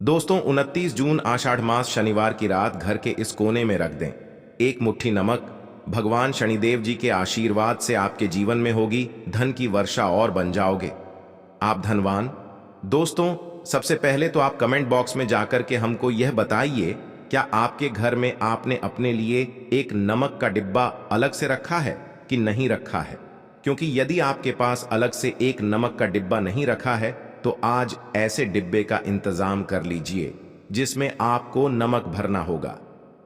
दोस्तों 29 जून आषाढ़ मास शनिवार की रात घर के इस कोने में रख दें। एक मुट्ठी नमक। भगवान शनिदेव जी के आशीर्वाद से आपके जीवन में होगी धन की वर्षा और बन जाओगे आप धनवान। दोस्तों सबसे पहले तो आप कमेंट बॉक्स में जाकर के हमको यह बताइए, क्या आपके घर में आपने अपने लिए एक नमक का डिब्बा अलग से रखा है कि नहीं रखा है? क्योंकि यदि आपके पास अलग से एक नमक का डिब्बा नहीं रखा है तो आज ऐसे डिब्बे का इंतजाम कर लीजिए जिसमें आपको नमक भरना होगा।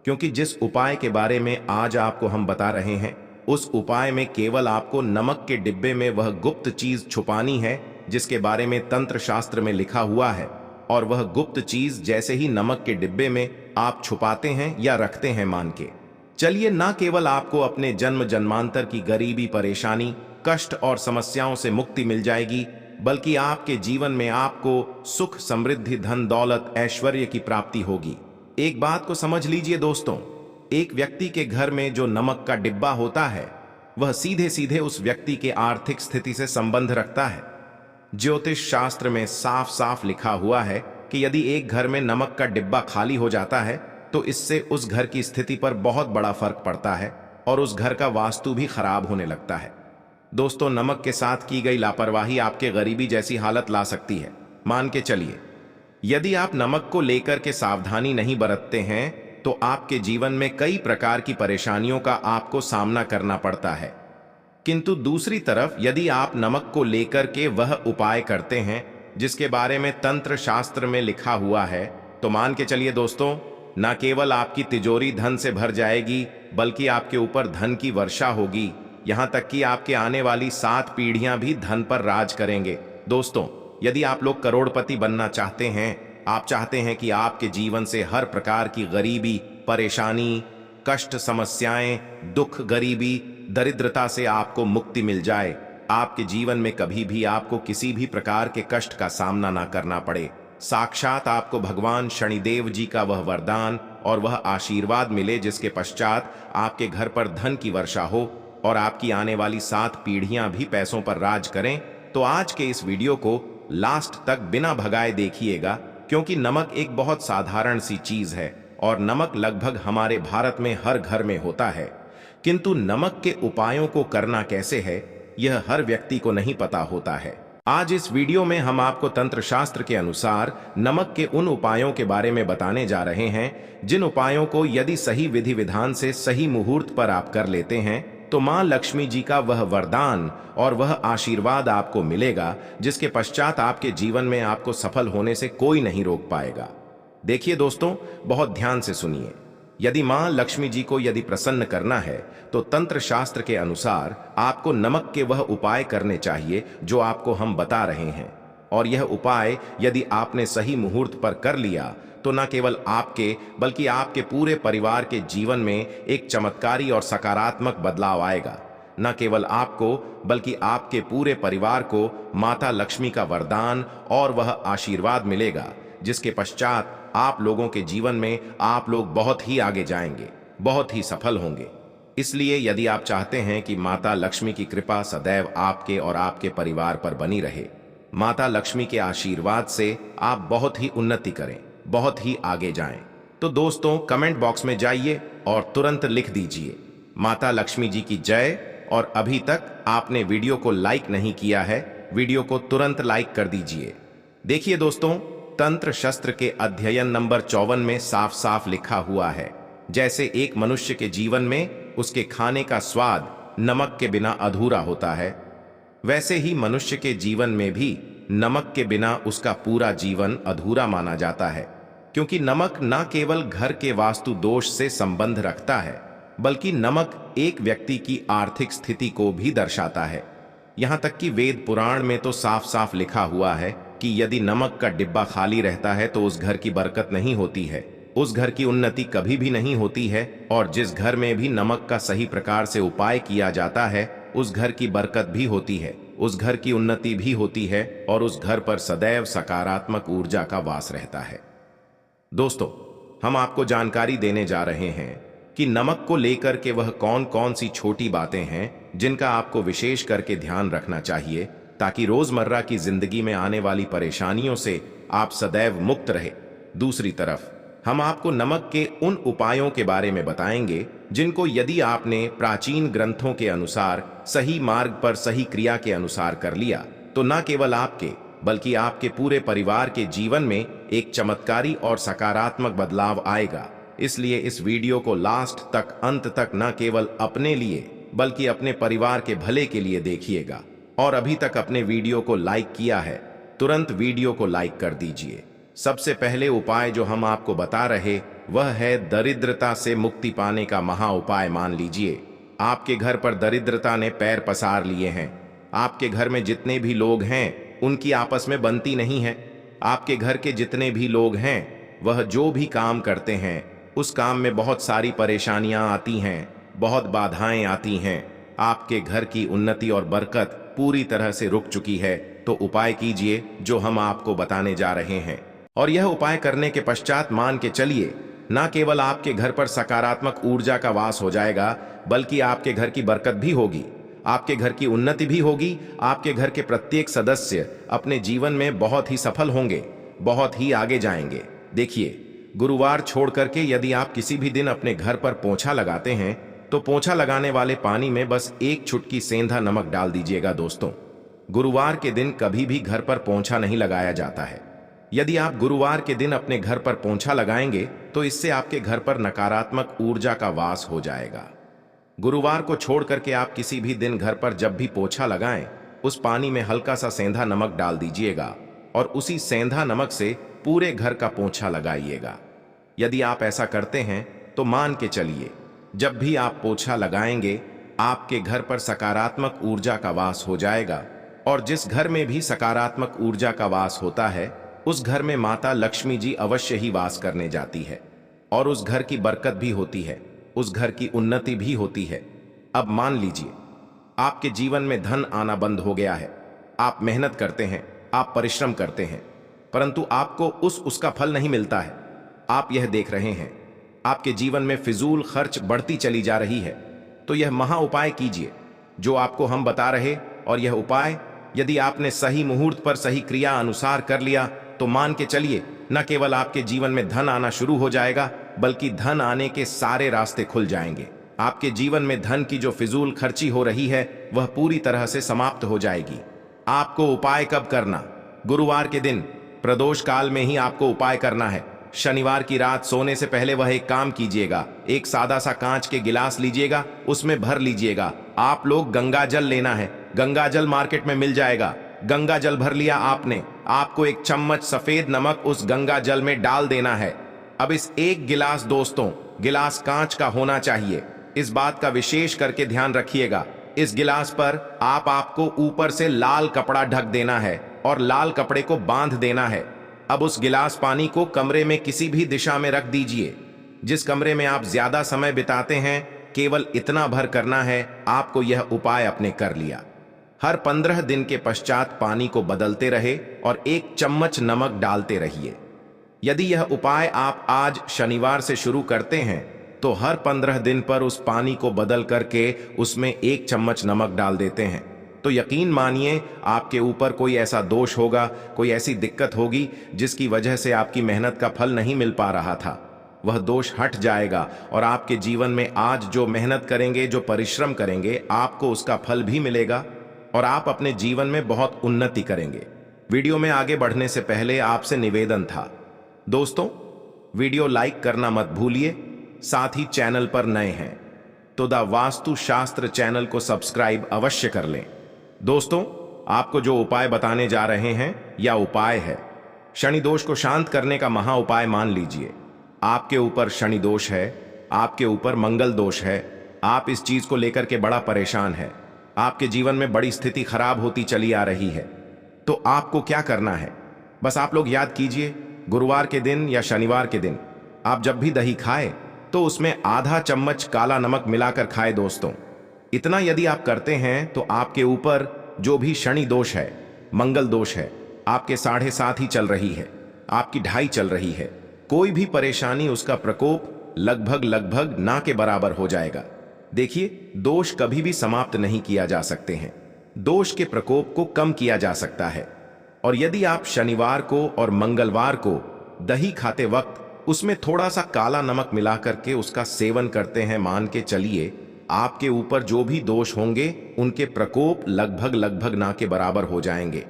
क्योंकि जिस उपाय के बारे में आज आपको हम बता रहे हैं उस उपाय में केवल आपको नमक के डिब्बे में वह गुप्त चीज छुपानी है जिसके बारे में तंत्र शास्त्र में लिखा हुआ है। और वह गुप्त चीज जैसे ही नमक के डिब्बे में आप छुपाते हैं या रखते हैं मान के चलिए, न केवल आपको अपने जन्म जन्मांतर की गरीबी, परेशानी, कष्ट और समस्याओं से मुक्ति मिल जाएगी, बल्कि आपके जीवन में आपको सुख, समृद्धि, धन दौलत, ऐश्वर्य की प्राप्ति होगी। एक बात को समझ लीजिए दोस्तों, एक व्यक्ति के घर में जो नमक का डिब्बा होता है वह सीधे सीधे उस व्यक्ति के आर्थिक स्थिति से संबंध रखता है। ज्योतिष शास्त्र में साफ साफ लिखा हुआ है कि यदि एक घर में नमक का डिब्बा खाली हो जाता है तो इससे उस घर की स्थिति पर बहुत बड़ा फर्क पड़ता है और उस घर का वास्तु भी खराब होने लगता है। दोस्तों नमक के साथ की गई लापरवाही आपके गरीबी जैसी हालत ला सकती है। मान के चलिए, यदि आप नमक को लेकर के सावधानी नहीं बरतते हैं तो आपके जीवन में कई प्रकार की परेशानियों का आपको सामना करना पड़ता है। किंतु दूसरी तरफ यदि आप नमक को लेकर के वह उपाय करते हैं जिसके बारे में तंत्र शास्त्र में लिखा हुआ है तो मान के चलिए दोस्तों, न केवल आपकी तिजोरी धन से भर जाएगी बल्कि आपके ऊपर धन की वर्षा होगी। यहां तक कि आपके आने वाली 7 पीढ़ियां भी धन पर राज करेंगे। दोस्तों यदि आप लोग करोड़पति बनना चाहते हैं, आप चाहते हैं कि आपके जीवन से हर प्रकार की गरीबी, परेशानी, कष्ट, समस्याएं, दुख, गरीबी, दरिद्रता से आपको मुक्ति मिल जाए, आपके जीवन में कभी भी आपको किसी भी प्रकार के कष्ट का सामना ना करना पड़े, साक्षात आपको भगवान शनिदेव जी का वह वरदान और वह आशीर्वाद मिले जिसके पश्चात आपके घर पर धन की वर्षा हो और आपकी आने वाली 7 पीढ़ियां भी पैसों पर राज करें, तो आज के इस वीडियो को लास्ट तक बिना भगाए देखिएगा। क्योंकि नमक एक बहुत साधारण सी चीज है और नमक लगभग हमारे भारत में हर घर में होता है, किंतु नमक के उपायों को करना कैसे है यह हर व्यक्ति को नहीं पता होता है। आज इस वीडियो में हम आपको तंत्र शास्त्र के अनुसार नमक के उन उपायों के बारे में बताने जा रहे हैं जिन उपायों को यदि सही विधि विधान से सही मुहूर्त पर आप कर लेते हैं तो मां लक्ष्मी जी का वह वरदान और वह आशीर्वाद आपको मिलेगा जिसके पश्चात आपके जीवन में आपको सफल होने से कोई नहीं रोक पाएगा। देखिए दोस्तों, बहुत ध्यान से सुनिए। यदि मां लक्ष्मी जी को यदि प्रसन्न करना है तो तंत्र शास्त्र के अनुसार आपको नमक के वह उपाय करने चाहिए जो आपको हम बता रहे हैं। और यह उपाय यदि आपने सही मुहूर्त पर कर लिया तो न केवल आपके बल्कि आपके पूरे परिवार के जीवन में एक चमत्कारी और सकारात्मक बदलाव आएगा। न केवल आपको बल्कि आपके पूरे परिवार को माता लक्ष्मी का वरदान और वह आशीर्वाद मिलेगा जिसके पश्चात आप लोगों के जीवन में आप लोग बहुत ही आगे जाएंगे, बहुत ही सफल होंगे। इसलिए यदि आप चाहते हैं कि माता लक्ष्मी की कृपा सदैव आपके और आपके परिवार पर बनी रहे, माता लक्ष्मी के आशीर्वाद से आप बहुत ही उन्नति करें, बहुत ही आगे जाएं, तो दोस्तों कमेंट बॉक्स में जाइए और तुरंत लिख दीजिए माता लक्ष्मी जी की जय। और अभी तक आपने वीडियो को लाइक नहीं किया है, वीडियो को तुरंत लाइक कर दीजिए। देखिए दोस्तों, तंत्र शास्त्र के अध्ययन नंबर 54 में साफ साफ लिखा हुआ है, जैसे एक मनुष्य के जीवन में उसके खाने का स्वाद नमक के बिना अधूरा होता है, वैसे ही मनुष्य के जीवन में भी नमक के बिना उसका पूरा जीवन अधूरा माना जाता है। क्योंकि नमक न केवल घर के वास्तु दोष से संबंध रखता है बल्कि नमक एक व्यक्ति की आर्थिक स्थिति को भी दर्शाता है। यहां तक कि वेद पुराण में तो साफ साफ लिखा हुआ है कि यदि नमक का डिब्बा खाली रहता है तो उस घर की बरकत नहीं होती है, उस घर की उन्नति कभी भी नहीं होती है। और जिस घर में भी नमक का सही प्रकार से उपाय किया जाता है उस घर की बरकत भी होती है, उस घर की उन्नति भी होती है और उस घर पर सदैव सकारात्मक ऊर्जा का वास रहता है। दोस्तों हम आपको जानकारी देने जा रहे हैं कि नमक को लेकर के वह कौन कौन सी छोटी बातें हैं जिनका आपको विशेष करके ध्यान रखना चाहिए ताकि रोजमर्रा की जिंदगी में आने वाली परेशानियों से आप सदैव मुक्त रहे। दूसरी तरफ हम आपको नमक के उन उपायों के बारे में बताएंगे जिनको यदि आपने प्राचीन ग्रंथों के अनुसार सही मार्ग पर सही क्रिया के अनुसार कर लिया तो न केवल आपके बल्कि आपके पूरे परिवार के जीवन में एक चमत्कारी और सकारात्मक बदलाव आएगा। इसलिए इस वीडियो को लास्ट तक, अंत तक न केवल अपने लिए बल्कि अपने परिवार के भले के लिए देखिएगा। और अभी तक अपने वीडियो को लाइक किया है, तुरंत वीडियो को लाइक कर दीजिए। सबसे पहले उपाय जो हम आपको बता रहे वह है दरिद्रता से मुक्ति पाने का महा उपाय। मान लीजिए आपके घर पर दरिद्रता ने पैर पसार लिए हैं। आपके घर में जितने भी लोग हैं उनकी आपस में बनती नहीं है। आपके घर के जितने भी लोग हैं वह जो भी काम करते हैं उस काम में बहुत सारी परेशानियां आती हैं, बहुत बाधाएं आती हैं। आपके घर की उन्नति और बरकत पूरी तरह से रुक चुकी है। तो उपाय कीजिए जो हम आपको बताने जा रहे हैं। और यह उपाय करने के पश्चात मान के चलिए न केवल आपके घर पर सकारात्मक ऊर्जा का वास हो जाएगा बल्कि आपके घर की बरकत भी होगी, आपके घर की उन्नति भी होगी। आपके घर के प्रत्येक सदस्य अपने जीवन में बहुत ही सफल होंगे, बहुत ही आगे जाएंगे। देखिए, गुरुवार छोड़ करके यदि आप किसी भी दिन अपने घर पर पोंछा लगाते हैं तो पोंछा लगाने वाले पानी में बस एक चुटकी सेंधा नमक डाल दीजिएगा। दोस्तों, गुरुवार के दिन कभी भी घर पर पोंछा नहीं लगाया जाता है। यदि आप गुरुवार के दिन अपने घर पर पोंछा लगाएंगे तो इससे आपके घर पर नकारात्मक ऊर्जा का वास हो जाएगा। गुरुवार को छोड़ करके आप किसी भी दिन घर पर जब भी पोछा लगाएं उस पानी में हल्का सा सेंधा नमक डाल दीजिएगा और उसी सेंधा नमक से पूरे घर का पोछा लगाइएगा। यदि आप ऐसा करते हैं तो मान के चलिए जब भी आप पोछा लगाएंगे आपके घर पर सकारात्मक ऊर्जा का वास हो जाएगा। और जिस घर में भी सकारात्मक ऊर्जा का वास होता है उस घर में माता लक्ष्मी जी अवश्य ही वास करने जाती है और उस घर की बरकत भी होती है, उस घर की उन्नति भी होती है। अब मान लीजिए आपके जीवन में धन आना बंद हो गया है। आप मेहनत करते हैं, आप परिश्रम करते हैं, परंतु आपको उसका फल नहीं मिलता है। आप यह देख रहे हैं आपके जीवन में फिजूल खर्च बढ़ती चली जा रही है। तो यह महा उपाय कीजिए जो आपको हम बता रहे। और यह उपाय यदि आपने सही मुहूर्त पर सही क्रिया अनुसार कर लिया तो मान के चलिए न केवल आपके जीवन में धन आना शुरू हो जाएगा बल्कि धन आने के सारे रास्ते खुल जाएंगे। आपके जीवन में धन की जो फिजूल खर्ची हो रही है वह पूरी तरह से समाप्त हो जाएगी। आपको उपाय कब करना? गुरुवार के दिन प्रदोष काल में ही आपको उपाय करना है। शनिवार की रात सोने से पहले वह एक काम कीजिएगा, एक सादा सा कांच के गिलास लीजिएगा, उसमें भर लीजिएगा। आप लोग गंगा जल लेना है, गंगा जल मार्केट में मिल जाएगा। गंगा जल भर लिया आपने, आपको एक चम्मच सफेद नमक उस गंगा जल में डाल देना है। अब इस एक गिलास, दोस्तों, गिलास कांच का होना चाहिए। इस बात का विशेष करके ध्यान रखिएगा। इस गिलास पर आपको ऊपर से लाल कपड़ा ढक देना है और लाल कपड़े को बांध देना है। अब उस गिलास पानी को कमरे में किसी भी दिशा में रख दीजिए। जिस कमरे में आप ज्यादा समय बिताते हैं केवल इतना भर करना है। आपको यह उपाय आपने कर लिया। हर 15 दिन के पश्चात पानी को बदलते रहे और एक चम्मच नमक डालते रहिए। यदि यह उपाय आप आज शनिवार से शुरू करते हैं तो हर 15 दिन पर उस पानी को बदल करके उसमें एक चम्मच नमक डाल देते हैं तो यकीन मानिए आपके ऊपर कोई ऐसा दोष होगा, कोई ऐसी दिक्कत होगी जिसकी वजह से आपकी मेहनत का फल नहीं मिल पा रहा था, वह दोष हट जाएगा और आपके जीवन में आज जो मेहनत करेंगे, जो परिश्रम करेंगे, आपको उसका फल भी मिलेगा और आप अपने जीवन में बहुत उन्नति करेंगे। वीडियो में आगे बढ़ने से पहले आपसे निवेदन था, दोस्तों, वीडियो लाइक करना मत भूलिए। साथ ही चैनल पर नए हैं तो द वास्तु शास्त्र चैनल को सब्सक्राइब अवश्य कर लें। दोस्तों, आपको जो उपाय बताने जा रहे हैं या उपाय है शनि दोष को शांत करने का महा उपाय। मान लीजिए आपके ऊपर शनि दोष है, आपके ऊपर मंगल दोष है, आप इस चीज को लेकर के बड़ा परेशान है, आपके जीवन में बड़ी स्थिति खराब होती चली आ रही है। तो आपको क्या करना है? बस आप लोग याद कीजिए, गुरुवार के दिन या शनिवार के दिन आप जब भी दही खाए तो उसमें आधा चम्मच काला नमक मिलाकर खाए। दोस्तों, इतना यदि आप करते हैं तो आपके ऊपर जो भी शनि दोष है, मंगल दोष है, आपके 7.5 ही चल रही है, आपकी 2.5 चल रही है, कोई भी परेशानी, उसका प्रकोप लगभग ना के बराबर हो जाएगा। देखिए, दोष कभी भी समाप्त नहीं किया जा सकते हैं, दोष के प्रकोप को कम किया जा सकता है। और यदि आप शनिवार को और मंगलवार को दही खाते वक्त उसमें थोड़ा सा काला नमक मिला करके उसका सेवन करते हैं, मान के चलिए आपके ऊपर जो भी दोष होंगे उनके प्रकोप लगभग लगभग ना के बराबर हो जाएंगे।